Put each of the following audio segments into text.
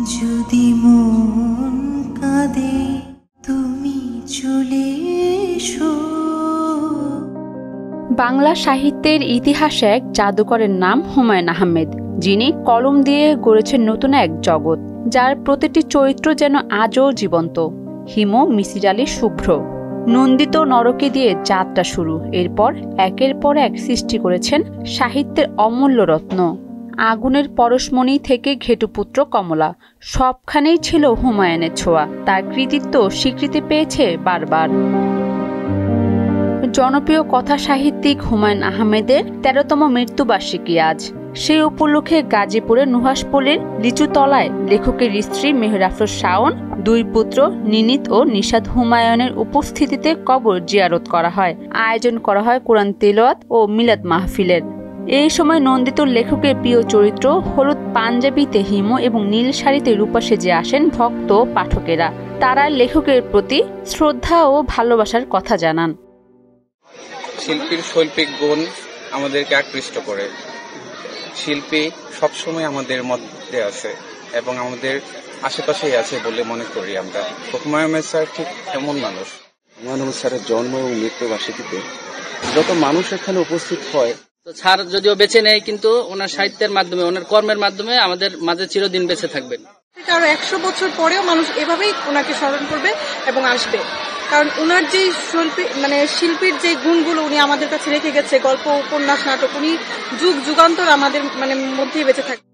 যদি মন কাঁদে তুমি চলে এসো। বাংলা সাহিত্যের ইতিহাসে এক জাদুকরের নাম হুমায়ূন আহমেদ, যিনি কলম দিয়ে গড়েছেন নতুন এক জগৎ, যার প্রতিটি চরিত্র যেন আজও জীবন্ত। হিমু, মিসির আলী, শুভ্র, নন্দিত, নরকে দিয়ে যাত্রা শুরু। এরপর একের পর এক সৃষ্টি করেছেন সাহিত্যের অমূল্য রত্ন। আগুনের পরশমণি থেকে ঘেটুপুত্র কমলা, সবখানেই ছিল হুমায়ূনের ছোঁয়া। তার কৃতিত্ব স্বীকৃতি পেয়েছে বারবার। জনপ্রিয় কথা সাহিত্যিক হুমায়ূন আহমেদের ১৩তম মৃত্যুবার্ষিকী আজ। সেই উপলক্ষে গাজীপুরে নুহাশপল্লীর লিচুতলায় লেখকের স্ত্রী মেহের আফরোজ শাওন, দুই পুত্র নিনিত ও নিশাদ হুমায়ূনের উপস্থিতিতে কবর জিয়ারত করা হয়। আয়োজন করা হয় কোরআন তিলাওয়াত ও মিলাদ মাহফিলের। এই সময় নন্দিত লেখকের প্রিয় চরিত্র হলুদ পাঞ্জাবিতে হিমু এবং নীল শাড়িতে রূপা সেজে আসেন ভক্ত পাঠকেরা। তারা লেখকের প্রতি শ্রদ্ধা ও ভালোবাসার কথা জানান। শিল্পীর শৈল্পিক গুণ আমাদেরকে আকৃষ্ট করে। শিল্পী সবসময় আমাদের মধ্যে আছে এবং আমাদের আশেপাশেই আছে বলে মনে করি আমরা। হুমায়ূন আহমেদ স্যার ঠিক এমন মানুষ। হুমায়ূন আহমেদ স্যারের জন্ম এবং মৃত্যুবার্ষিকীতে যত মানুষ এখানে উপস্থিত হয়, তো স্যার যদিও বেঁচে নেই, কিন্তু ওনার সাহিত্যের মাধ্যমে, ওনার কর্মের মাধ্যমে আমাদের মাঝে চিরদিন বেঁচে থাকবেন। আরো ১০০ বছর পরেও মানুষ এভাবেই ওনাকে স্মরণ করবে এবং আসবে, কারণ ওনার যে শিল্পীর যে গুণগুলো উনি আমাদের কাছে রেখে গেছে, গল্প, উপন্যাস, নাটক, উনি যুগ যুগান্তর আমাদের মধ্যেই বেঁচে থাকবে।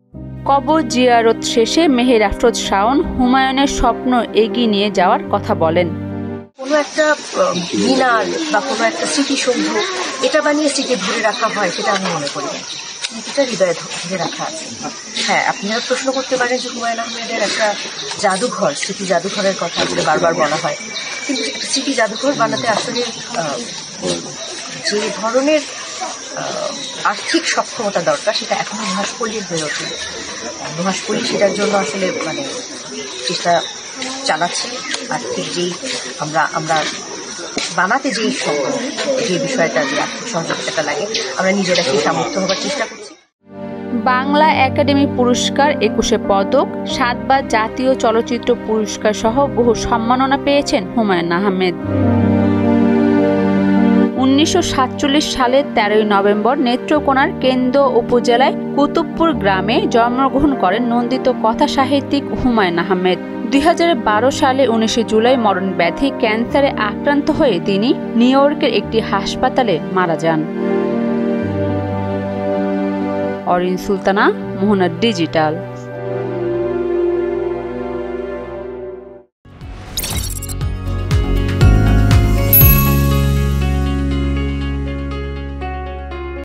কবর জিয়ারত শেষে মেহের আফরোজ শাওন হুমায়ূনের স্বপ্ন এগিয়ে নিয়ে যাওয়ার কথা বলেন। কোনো একটা মিনার বা কোনো একটা স্মৃতিসৌধ এটা বানিয়ে স্মৃতি ধরে রাখা হয়, সেটা আমি মনে করি না। স্মৃতিটা হৃদয়ে ধরে রাখা আছে। হ্যাঁ, আপনারা প্রশ্ন করতে পারেন যে হুমায়ূন আহমেদের একটা জাদুঘর, স্মৃতি জাদুঘরের কথা আসলে বারবার বলা হয়, কিন্তু একটা স্মৃতি জাদুঘর বানাতে আসলে যে ধরনের আর্থিক সক্ষমতা দরকার সেটা এখনো নুহাশপল্লীর হয়ে ওঠে। নুহাশপল্লী সেটার জন্য আসলে চেষ্টা চালাচ্ছে। আর্থিক যেই আমরা বানাতে যে বিষয়টা, যে আর্থিক সহযোগিতাটা লাগে, আমরা নিজেরা সেই সামর্থ্য হবার চেষ্টা করছি। বাংলা একাডেমি পুরস্কার, ২১ পদক, ৭ বার জাতীয় চলচ্চিত্র পুরস্কার সহ বহু সম্মাননা পেয়েছেন হুমায়ূন আহমেদ। ১৯৪৭ সালের ১৩ নভেম্বর নেত্রকোনার কেন্দ্র উপজেলায় কুতুবপুর গ্রামে জন্মগ্রহণ করেন নন্দিত কথা সাহিত্যিক হুমায়ূন আহমেদ। ২০১২ সালে ১৯ জুলাই মরণ ব্যাধি ক্যান্সারে আক্রান্ত হয়ে তিনি নিউ ইয়র্কের একটি হাসপাতালে মারা যান। অরিন সুলতানা, মোহনা ডিজিটাল।